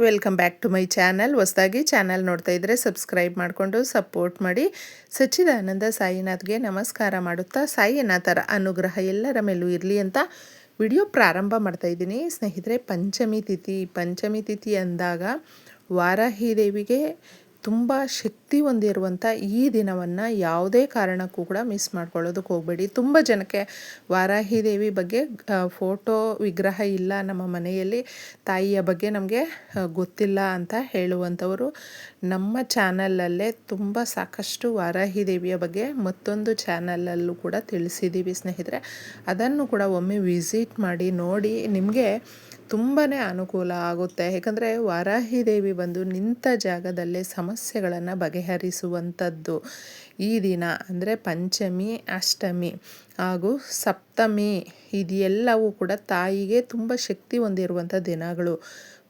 Welcome back to my channel. ಹೊಸದಾಗಿ channel ನೋಡ್ತಾ ಇದ್ದರೆ ಸಬ್ಸ್ಕ್ರೈಬ್ ಮಾಡಿಕೊಂಡು ಸಪೋರ್ಟ್ ಮಾಡಿ. ಸಚ್ಚಿದಾನಂದ ಸಾಯಿನಾಥ್ಗೆ ನಮಸ್ಕಾರ ಮಾಡುತ್ತಾ ಸಾಯಿನಾಥರ ಅನುಗ್ರಹ ಎಲ್ಲರ ಮೇಲೂ ಇರಲಿ ಅಂತ ವಿಡಿಯೋ ಪ್ರಾರಂಭ ಮಾಡ್ತಾ ಇದ್ದೀನಿ. ಸ್ನೇಹಿತರೆ, ಪಂಚಮಿ ತಿಥಿ ಅಂದಾಗ ವಾರಾಹಿ ದೇವಿಗೆ ತುಂಬ ಶಕ್ತಿ ಹೊಂದಿರುವಂಥ ಈ ದಿನವನ್ನು ಯಾವುದೇ ಕಾರಣಕ್ಕೂ ಕೂಡ ಮಿಸ್ ಮಾಡ್ಕೊಳ್ಳೋದಕ್ಕೆ ಹೋಗಬೇಡಿ. ತುಂಬ ಜನಕ್ಕೆ ವಾರಾಹಿ ದೇವಿ ಬಗ್ಗೆ ಫೋಟೋ ವಿಗ್ರಹ ಇಲ್ಲ ನಮ್ಮ ಮನೆಯಲ್ಲಿ, ತಾಯಿಯ ಬಗ್ಗೆ ನಮಗೆ ಗೊತ್ತಿಲ್ಲ ಅಂತ ಹೇಳುವಂಥವರು ನಮ್ಮ ಚಾನಲಲ್ಲೇ ತುಂಬ ಸಾಕಷ್ಟು ವಾರಾಹಿ ದೇವಿಯ ಬಗ್ಗೆ ಮತ್ತೊಂದು ಚಾನಲಲ್ಲೂ ಕೂಡ ತಿಳಿಸಿದ್ದೀವಿ ಸ್ನೇಹಿತರೆ. ಅದನ್ನು ಕೂಡ ಒಮ್ಮೆ ವಿಸಿಟ್ ಮಾಡಿ ನೋಡಿ, ನಿಮಗೆ ತುಂಬಾ ಅನುಕೂಲ ಆಗುತ್ತೆ. ಯಾಕಂದರೆ ವಾರಾಹಿ ದೇವಿ ಬಂದು ನಿಂತ ಜಾಗದಲ್ಲೇ ಸಮಸ್ಯೆಗಳನ್ನು ಬಗೆಹರಿಸುವಂಥದ್ದು. ಈ ದಿನ ಅಂದರೆ ಪಂಚಮಿ, ಅಷ್ಟಮಿ ಹಾಗೂ ಸಪ್ತಮಿ ಇದೆಲ್ಲವೂ ಕೂಡ ತಾಯಿಗೆ ತುಂಬ ಶಕ್ತಿ ಹೊಂದಿರುವಂಥ ದಿನಗಳು.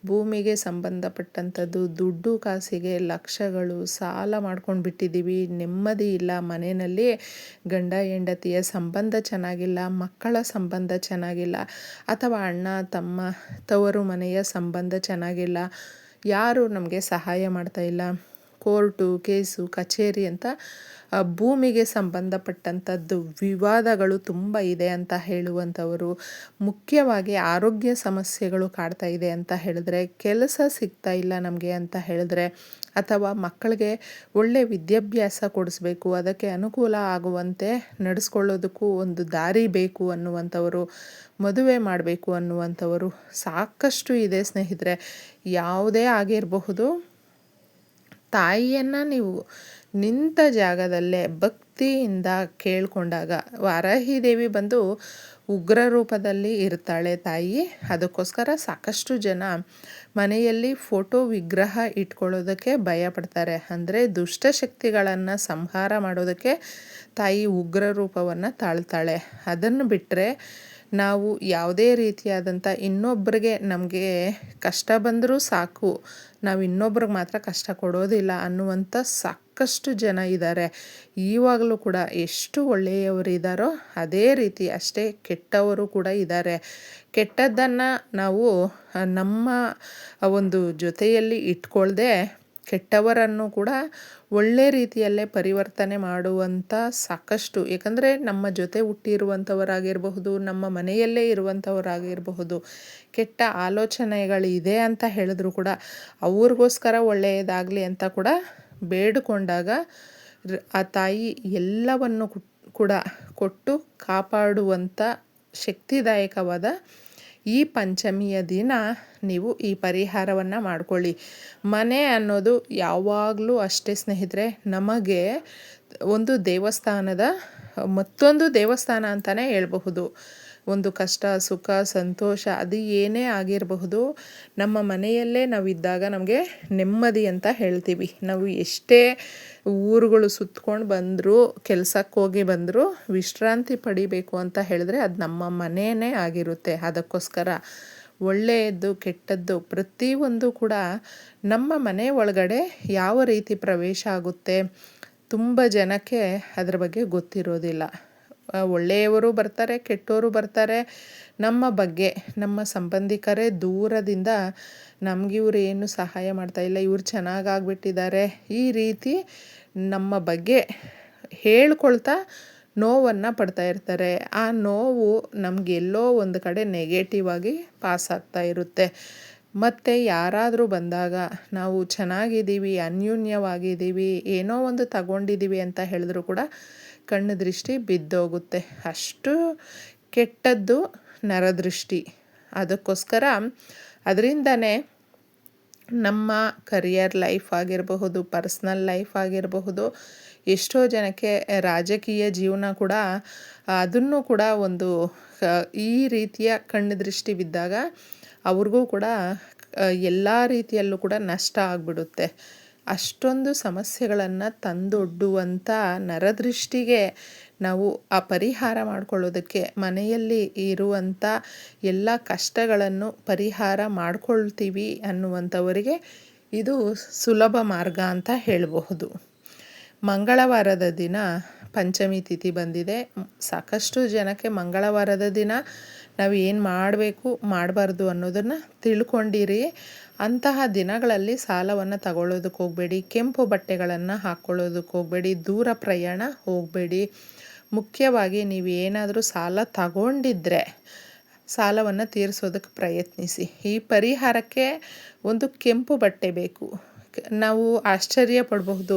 ಭೂಮಿಗೆ ಸಂಬಂಧಪಟ್ಟಂಥದ್ದು, ದುಡ್ಡು ಕಾಸಿಗೆ ಲಕ್ಷಗಳು ಸಾಲ ಮಾಡ್ಕೊಂಡು ಬಿಟ್ಟಿದ್ದೀವಿ, ನೆಮ್ಮದಿ ಇಲ್ಲ ಮನೆಯಲ್ಲಿ, ಗಂಡ ಹೆಂಡತಿಯ ಸಂಬಂಧ ಚೆನ್ನಾಗಿಲ್ಲ, ಮಕ್ಕಳ ಸಂಬಂಧ ಚೆನ್ನಾಗಿಲ್ಲ, ಅಥವಾ ಅಣ್ಣ ತಮ್ಮ ತವರು ಮನೆಯ ಸಂಬಂಧ ಚೆನ್ನಾಗಿಲ್ಲ, ಯಾರು ನಮಗೆ ಸಹಾಯ ಮಾಡ್ತಾಯಿಲ್ಲ, ಕೋರ್ಟು ಕೇಸು ಕಚೇರಿ ಅಂತ ಭೂಮಿಗೆ ಸಂಬಂಧಪಟ್ಟಂಥದ್ದು ವಿವಾದಗಳು ತುಂಬ ಇದೆ ಅಂತ ಹೇಳುವಂಥವರು, ಮುಖ್ಯವಾಗಿ ಆರೋಗ್ಯ ಸಮಸ್ಯೆಗಳು ಕಾಡ್ತಾ ಇದೆ ಅಂತ ಹೇಳಿದ್ರೆ, ಕೆಲಸ ಸಿಗ್ತಾ ಇಲ್ಲ ನಮಗೆ ಅಂತ ಹೇಳಿದ್ರೆ, ಅಥವಾ ಮಕ್ಕಳಿಗೆ ಒಳ್ಳೆಯ ವಿದ್ಯಾಭ್ಯಾಸ ಕೊಡಿಸ್ಬೇಕು, ಅದಕ್ಕೆ ಅನುಕೂಲ ಆಗುವಂತೆ ನಡೆಸ್ಕೊಳ್ಳೋದಕ್ಕೂ ಒಂದು ದಾರಿ ಬೇಕು ಅನ್ನುವಂಥವರು, ಮದುವೆ ಮಾಡಬೇಕು ಅನ್ನುವಂಥವರು ಸಾಕಷ್ಟು ಇದೆ ಸ್ನೇಹಿತರೆ. ಯಾವುದೇ ಆಗಿರಬಹುದು, ತಾಯಿಯನ್ನು ನೀವು ನಿಂತ ಜಾಗದಲ್ಲೇ ಭಕ್ತಿಯಿಂದ ಕೇಳಿಕೊಂಡಾಗ, ವಾರಾಹಿ ದೇವಿ ಬಂದು ಉಗ್ರ ರೂಪದಲ್ಲಿ ಇರ್ತಾಳೆ ತಾಯಿ. ಅದಕ್ಕೋಸ್ಕರ ಸಾಕಷ್ಟು ಜನ ಮನೆಯಲ್ಲಿ ಫೋಟೋ ವಿಗ್ರಹ ಇಟ್ಕೊಳ್ಳೋದಕ್ಕೆ ಭಯಪಡ್ತಾರೆ. ಅಂದರೆ ದುಷ್ಟಶಕ್ತಿಗಳನ್ನು ಸಂಹಾರ ಮಾಡೋದಕ್ಕೆ ತಾಯಿ ಉಗ್ರ ರೂಪವನ್ನು ತಾಳ್ತಾಳೆ. ಅದನ್ನು ಬಿಟ್ಟರೆ ನಾವು ಯಾವುದೇ ರೀತಿಯಾದಂಥ ಇನ್ನೊಬ್ಬರಿಗೆ ನಮಗೆ ಕಷ್ಟ ಬಂದರೂ ಸಾಕು, ನಾವು ಇನ್ನೊಬ್ರಿಗೆ ಮಾತ್ರ ಕಷ್ಟ ಕೊಡೋದಿಲ್ಲ ಅನ್ನುವಂಥ ಸಾಕಷ್ಟು ಜನ ಇದ್ದಾರೆ. ಈವಾಗಲೂ ಕೂಡ ಎಷ್ಟು ಒಳ್ಳೆಯವರಿದ್ದಾರೋ ಅದೇ ರೀತಿ ಅಷ್ಟೇ ಕೆಟ್ಟವರು ಕೂಡ ಇದ್ದಾರೆ. ಕೆಟ್ಟದ್ದನ್ನು ನಾವು ನಮ್ಮ ಒಂದು ಜೊತೆಯಲ್ಲಿ ಇಟ್ಕೊಳ್ದೆ ಕೆಟ್ಟವರನ್ನು ಕೂಡ ಒಳ್ಳೆ ರೀತಿಯಲ್ಲೇ ಪರಿವರ್ತನೆ ಮಾಡುವಂಥ ಸಾಕಷ್ಟು, ಏಕೆಂದರೆ ನಮ್ಮ ಜೊತೆ ಹುಟ್ಟಿರುವಂಥವರಾಗಿರಬಹುದು, ನಮ್ಮ ಮನೆಯಲ್ಲೇ ಇರುವಂಥವರಾಗಿರಬಹುದು, ಕೆಟ್ಟ ಆಲೋಚನೆಗಳಿದೆ ಅಂತ ಹೇಳಿದ್ರು ಕೂಡ ಅವ್ರಿಗೋಸ್ಕರ ಒಳ್ಳೆಯದಾಗಲಿ ಅಂತ ಕೂಡ ಬೇಡಿಕೊಂಡಾಗ ಆ ತಾಯಿ ಎಲ್ಲವನ್ನು ಕೂಡ ಕೊಟ್ಟು ಕಾಪಾಡುವಂಥ ಶಕ್ತಿದಾಯಕವಾದ ಈ ಪಂಚಮಿಯ ದಿನ ನೀವು ಈ ಪರಿಹಾರವನ್ನು ಮಾಡಿಕೊಳ್ಳಿ. ಮನೆ ಅನ್ನೋದು ಯಾವಾಗಲೂ ಅಷ್ಟೇ ಸ್ನೇಹಿತರೆ, ನಮಗೆ ಒಂದು ದೇವಸ್ಥಾನದ ಮತ್ತೊಂದು ದೇವಸ್ಥಾನ ಅಂತಲೇ ಹೇಳ್ಬಹುದು. ಒಂದು ಕಷ್ಟ ಸುಖ ಸಂತೋಷ ಅದು ಏನೇ ಆಗಿರಬಹುದು, ನಮ್ಮ ಮನೆಯಲ್ಲೇ ನಾವಿದ್ದಾಗ ನಮಗೆ ನೆಮ್ಮದಿ ಅಂತ ಹೇಳ್ತೀವಿ. ನಾವು ಎಷ್ಟೇ ಊರುಗಳು ಸುತ್ಕೊಂಡು ಬಂದರೂ, ಕೆಲಸಕ್ಕೆ ಹೋಗಿ ಬಂದರೂ ವಿಶ್ರಾಂತಿ ಪಡಿಬೇಕು ಅಂತ ಹೇಳಿದ್ರೆ ಅದು ನಮ್ಮ ಮನೆಯೇ ಆಗಿರುತ್ತೆ. ಅದಕ್ಕೋಸ್ಕರ ಒಳ್ಳೆಯದ್ದು ಕೆಟ್ಟದ್ದು ಪ್ರತಿಯೊಂದು ಕೂಡ ನಮ್ಮ ಮನೆ ಒಳಗಡೆ ಯಾವ ರೀತಿ ಪ್ರವೇಶ ಆಗುತ್ತೆ, ತುಂಬ ಜನಕ್ಕೆ ಅದರ ಬಗ್ಗೆ ಗೊತ್ತಿರೋದಿಲ್ಲ. ಒಳ್ಳೆಯವರು ಬರ್ತಾರೆ, ಕೆಟ್ಟವರು ಬರ್ತಾರೆ. ನಮ್ಮ ಬಗ್ಗೆ ನಮ್ಮ ಸಂಬಂಧಿಕರೇ ದೂರದಿಂದ ನಮಗಿವ್ರು ಏನು ಸಹಾಯ ಮಾಡ್ತಾಯಿಲ್ಲ, ಇವ್ರು ಚೆನ್ನಾಗಾಗ್ಬಿಟ್ಟಿದ್ದಾರೆ, ಈ ರೀತಿ ನಮ್ಮ ಬಗ್ಗೆ ಹೇಳ್ಕೊಳ್ತಾ ನೋವನ್ನು ಪಡ್ತಾ ಇರ್ತಾರೆ. ಆ ನೋವು ನಮಗೆಲ್ಲೋ ಒಂದು ಕಡೆ ನೆಗೆಟಿವ್ ಆಗಿ ಪಾಸ್ ಆಗ್ತಾ ಇರುತ್ತೆ. ಮತ್ತು ಯಾರಾದರೂ ಬಂದಾಗ ನಾವು ಚೆನ್ನಾಗಿದ್ದೀವಿ, ಅನ್ಯೋನ್ಯವಾಗಿದ್ದೀವಿ, ಏನೋ ಒಂದು ತಗೊಂಡಿದ್ದೀವಿ ಅಂತ ಹೇಳಿದ್ರು ಕೂಡ ಕಣ್ಣು ದೃಷ್ಟಿ ಬಿದ್ದೋಗುತ್ತೆ. ಅಷ್ಟು ಕೆಟ್ಟದ್ದು ನರದೃಷ್ಟಿ. ಅದಕ್ಕೋಸ್ಕರ ಅದರಿಂದನೇ ನಮ್ಮ ಕರಿಯರ್ ಲೈಫ್ ಆಗಿರಬಹುದು, ಪರ್ಸ್ನಲ್ ಲೈಫ್ ಆಗಿರಬಹುದು, ಎಷ್ಟೋ ಜನಕ್ಕೆ ರಾಜಕೀಯ ಜೀವನ ಕೂಡ ಅದನ್ನು ಕೂಡ ಒಂದು ಈ ರೀತಿಯ ಕಣ್ಣು ದೃಷ್ಟಿ ಬಿದ್ದಾಗ ಅವ್ರಿಗೂ ಕೂಡ ಎಲ್ಲ ರೀತಿಯಲ್ಲೂ ಕೂಡ ನಷ್ಟ ಆಗಿಬಿಡುತ್ತೆ. ಅಷ್ಟೊಂದು ಸಮಸ್ಯೆಗಳನ್ನು ತಂದೊಡ್ಡುವಂಥ ನರದೃಷ್ಟಿಗೆ ನಾವು ಆ ಪರಿಹಾರ ಮಾಡಿಕೊಳ್ಳೋದಕ್ಕೆ ಮನೆಯಲ್ಲಿ ಇರುವಂಥ ಎಲ್ಲ ಕಷ್ಟಗಳನ್ನು ಪರಿಹಾರ ಮಾಡ್ಕೊಳ್ತೀವಿ ಅನ್ನುವಂಥವರಿಗೆ ಇದು ಸುಲಭ ಮಾರ್ಗ ಅಂತ ಹೇಳಬಹುದು. ಮಂಗಳವಾರದ ದಿನ ಪಂಚಮಿ ತಿಥಿ ಬಂದಿದೆ. ಸಾಕಷ್ಟು ಜನಕ್ಕೆ ಮಂಗಳವಾರದ ದಿನ ನಾವು ಏನು ಮಾಡಬೇಕು ಮಾಡಬಾರ್ದು ಅನ್ನೋದನ್ನು ತಿಳ್ಕೊಂಡಿರಿ. ಅಂತಹ ದಿನಗಳಲ್ಲಿ ಸಾಲವನ್ನು ತಗೊಳ್ಳೋದಕ್ಕೆ ಹೋಗಬೇಡಿ. ಕೆಂಪು ಬಟ್ಟೆಗಳನ್ನು ಹಾಕ್ಕೊಳ್ಳೋದಕ್ಕೆ ಹೋಗಬೇಡಿ. ದೂರ ಪ್ರಯಾಣ ಹೋಗಬೇಡಿ. ಮುಖ್ಯವಾಗಿ ನೀವು ಏನಾದರೂ ಸಾಲ ತಗೊಂಡಿದ್ದರೆ ಸಾಲವನ್ನು ತೀರಿಸೋದಕ್ಕೆ ಪ್ರಯತ್ನಿಸಿ. ಈ ಪರಿಹಾರಕ್ಕೆ ಒಂದು ಕೆಂಪು ಬಟ್ಟೆ ಬೇಕು. ನಾವು ಆಶ್ಚರ್ಯ ಪಡಬಹುದು,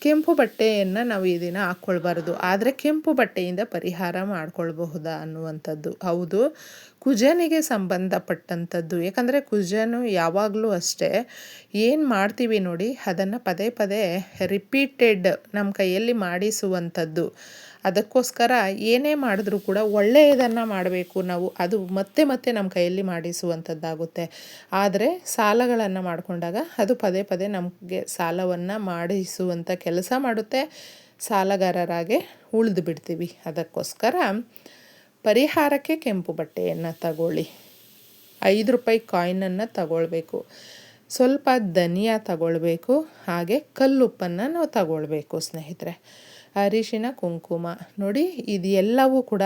ಕೆಂಪು ಬಟ್ಟೆಯನ್ನು ನಾವು ಈ ದಿನ ಹಾಕ್ಕೊಳ್ಬಾರ್ದು, ಆದರೆ ಕೆಂಪು ಬಟ್ಟೆಯಿಂದ ಪರಿಹಾರ ಮಾಡ್ಕೊಳ್ಬಹುದಾ ಅನ್ನುವಂಥದ್ದು. ಹೌದು, ಕುಜನಿಗೆ ಸಂಬಂಧಪಟ್ಟಂಥದ್ದು. ಯಾಕಂದರೆ ಕುಜನು ಯಾವಾಗಲೂ ಅಷ್ಟೇ ಏನು ಮಾಡ್ತೀವಿ ನೋಡಿ ಅದನ್ನು ಪದೇ ಪದೇ ರಿಪೀಟೆಡ್ ನಮ್ಮ ಕೈಯಲ್ಲಿ ಮಾಡಿಸುವಂಥದ್ದು. ಅದಕ್ಕೋಸ್ಕರ ಏನೇ ಮಾಡಿದ್ರೂ ಕೂಡ ಒಳ್ಳೆಯದನ್ನು ಮಾಡಬೇಕು ನಾವು, ಅದು ಮತ್ತೆ ಮತ್ತೆ ನಮ್ಮ ಕೈಯಲ್ಲಿ ಮಾಡಿಸುವಂಥದ್ದಾಗುತ್ತೆ. ಆದರೆ ಸಾಲಗಳನ್ನು ಮಾಡಿಕೊಂಡಾಗ ಅದು ಪದೇ ಪದೇ ನಮಗೆ ಸಾಲವನ್ನು ಮಾಡಿಸುವಂಥ ಕೆಲಸ ಮಾಡುತ್ತೆ. ಸಾಲಗಾರರಾಗೆ ಉಳಿದು ಬಿಡ್ತೀವಿ. ಅದಕ್ಕೋಸ್ಕರ ಪರಿಹಾರಕ್ಕೆ ಕೆಂಪು ಬಟ್ಟೆಯನ್ನು ತಗೊಳ್ಳಿ. 5 ರೂಪಾಯಿ ಕಾಯಿನನ್ನು ತಗೊಳ್ಬೇಕು. ಸ್ವಲ್ಪ ಧನಿಯಾ ತಗೊಳ್ಬೇಕು. ಹಾಗೆ ಕಲ್ಲುಪ್ಪನ್ನು ನಾವು ತಗೊಳ್ಬೇಕು ಸ್ನೇಹಿತರೆ. ಅರಿಶಿನ, ಕುಂಕುಮ ನೋಡಿ, ಇದು ಎಲ್ಲವೂ ಕೂಡ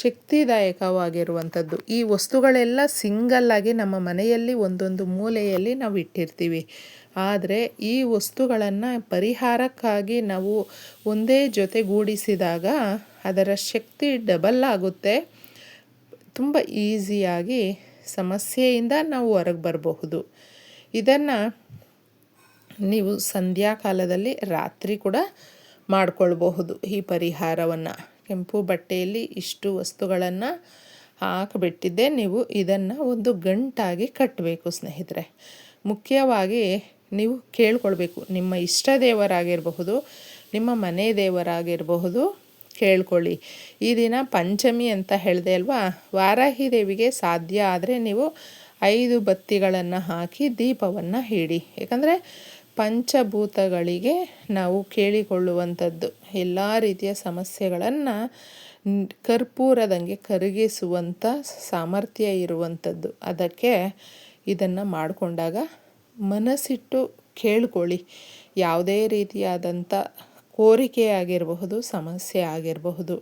ಶಕ್ತಿದಾಯಕವಾಗಿರುವಂಥದ್ದು. ಈ ವಸ್ತುಗಳೆಲ್ಲ ಸಿಂಗಲ್ಲಾಗಿ ನಮ್ಮ ಮನೆಯಲ್ಲಿ ಒಂದೊಂದು ಮೂಲೆಯಲ್ಲಿ ನಾವು ಇಟ್ಟಿರ್ತೀವಿ. ಆದರೆ ಈ ವಸ್ತುಗಳನ್ನು ಪರಿಹಾರಕ್ಕಾಗಿ ನಾವು ಒಂದೇ ಜೊತೆಗೂಡಿಸಿದಾಗ ಅದರ ಶಕ್ತಿ ಡಬಲ್ ಆಗುತ್ತೆ. ತುಂಬ ಈಸಿಯಾಗಿ ಸಮಸ್ಯೆಯಿಂದ ನಾವು ಹೊರಗೆ ಬರಬಹುದು. ಇದನ್ನು ನೀವು ಸಂಧ್ಯಾಕಾಲದಲ್ಲಿ ರಾತ್ರಿ ಕೂಡ ಮಾಡಿಕೊಳ್ಬಹುದು. ಈ ಪರಿಹಾರವನ್ನು ಕೆಂಪು ಬಟ್ಟೆಯಲ್ಲಿ ಇಷ್ಟು ವಸ್ತುಗಳನ್ನು ಹಾಕಿಬಿಟ್ಟಿದ್ದೆ. ನೀವು ಇದನ್ನು ಒಂದು ಗಂಟಾಗಿ ಕಟ್ಟಬೇಕು ಸ್ನೇಹಿತರೆ. ಮುಖ್ಯವಾಗಿ ನೀವು ಕೇಳ್ಕೊಳ್ಬೇಕು, ನಿಮ್ಮ ಇಷ್ಟ ದೇವರಾಗಿರಬಹುದು, ನಿಮ್ಮ ಮನೆ ದೇವರಾಗಿರಬಹುದು, ಕೇಳ್ಕೊಳ್ಳಿ. ಈ ದಿನ ಪಂಚಮಿ ಅಂತ ಹೇಳಿದೆ ಅಲ್ವಾ, ವಾರಾಹಿ ದೇವಿಗೆ ಸಾಧ್ಯ ಆದರೆ ನೀವು 5 ಬತ್ತಿಗಳನ್ನು ಹಾಕಿ ದೀಪವನ್ನು ಇಡಿ. ಯಾಕಂದರೆ ಪಂಚಭೂತಗಳಿಗೆ ನಾವು ಕೇಳಿಕೊಳ್ಳುವಂಥದ್ದು ಎಲ್ಲ ರೀತಿಯ ಸಮಸ್ಯೆಗಳನ್ನು ಕರ್ಪೂರದಂಗೆ ಕರಗಿಸುವಂಥ ಸಾಮರ್ಥ್ಯ ಇರುವಂಥದ್ದು. ಅದಕ್ಕೆ ಇದನ್ನು ಮಾಡಿಕೊಂಡಾಗ ಮನಸ್ಸಿಟ್ಟು ಕೇಳ್ಕೊಳ್ಳಿ. ಯಾವುದೇ ರೀತಿಯಾದಂಥ ಕೋರಿಕೆ ಆಗಿರಬಹುದು, ಸಮಸ್ಯೆ ಆಗಿರಬಹುದು,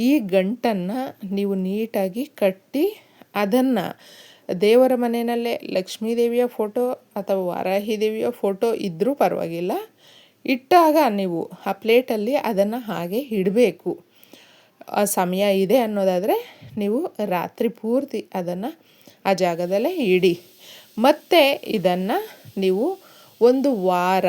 ಈ ಗಂಟನ್ನು ನೀವು ನೀಟಾಗಿ ಕಟ್ಟಿ ಅದನ್ನು ದೇವರ ಮನೆಯಲ್ಲೇ ಲಕ್ಷ್ಮೀದೇವಿಯ ಫೋಟೋ ಅಥವಾ ವಾರಾಹಿ ದೇವಿಯ ಫೋಟೋ ಇದ್ದರೂ ಪರವಾಗಿಲ್ಲ, ಇಟ್ಟಾಗ ನೀವು ಆ ಪ್ಲೇಟಲ್ಲಿ ಅದನ್ನು ಹಾಗೆ ಇಡಬೇಕು. ಆ ಸಮಯ ಇದೆ ಅನ್ನೋದಾದರೆ ನೀವು ರಾತ್ರಿ ಪೂರ್ತಿ ಅದನ್ನು ಆ ಜಾಗದಲ್ಲೇ ಇಡಿ. ಮತ್ತು ಇದನ್ನು ನೀವು ಒಂದು ವಾರ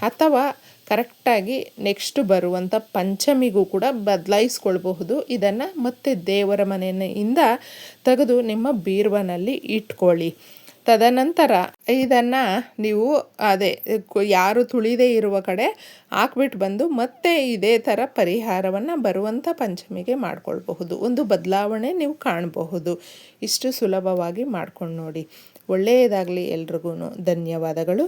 ಅಥವಾ ಕರೆಕ್ಟಾಗಿ ನೆಕ್ಸ್ಟ್ ಬರುವಂಥ ಪಂಚಮಿಗೂ ಕೂಡ ಬದಲಾಯಿಸ್ಕೊಳ್ಬಹುದು. ಇದನ್ನು ಮತ್ತೆ ದೇವರ ಮನೆಯಿಂದ ತೆಗೆದು ನಿಮ್ಮ ಬೀರುವಿನಲ್ಲಿ ಇಟ್ಕೊಳ್ಳಿ. ತದನಂತರ ಇದನ್ನು ನೀವು ಯಾರು ತುಳಿದೇ ಇರುವ ಕಡೆ ಹಾಕ್ಬಿಟ್ಟು ಬಂದು ಮತ್ತೆ ಇದೇ ಥರ ಪರಿಹಾರವನ್ನು ಬರುವಂಥ ಪಂಚಮಿಗೆ ಮಾಡ್ಕೊಳ್ಬಹುದು. ಒಂದು ಬದಲಾವಣೆ ನೀವು ಕಾಣಬಹುದು. ಇಷ್ಟು ಸುಲಭವಾಗಿ ಮಾಡ್ಕೊಂಡು ನೋಡಿ. ಒಳ್ಳೆಯದಾಗಲಿ ಎಲ್ರಿಗೂ. ಧನ್ಯವಾದಗಳು.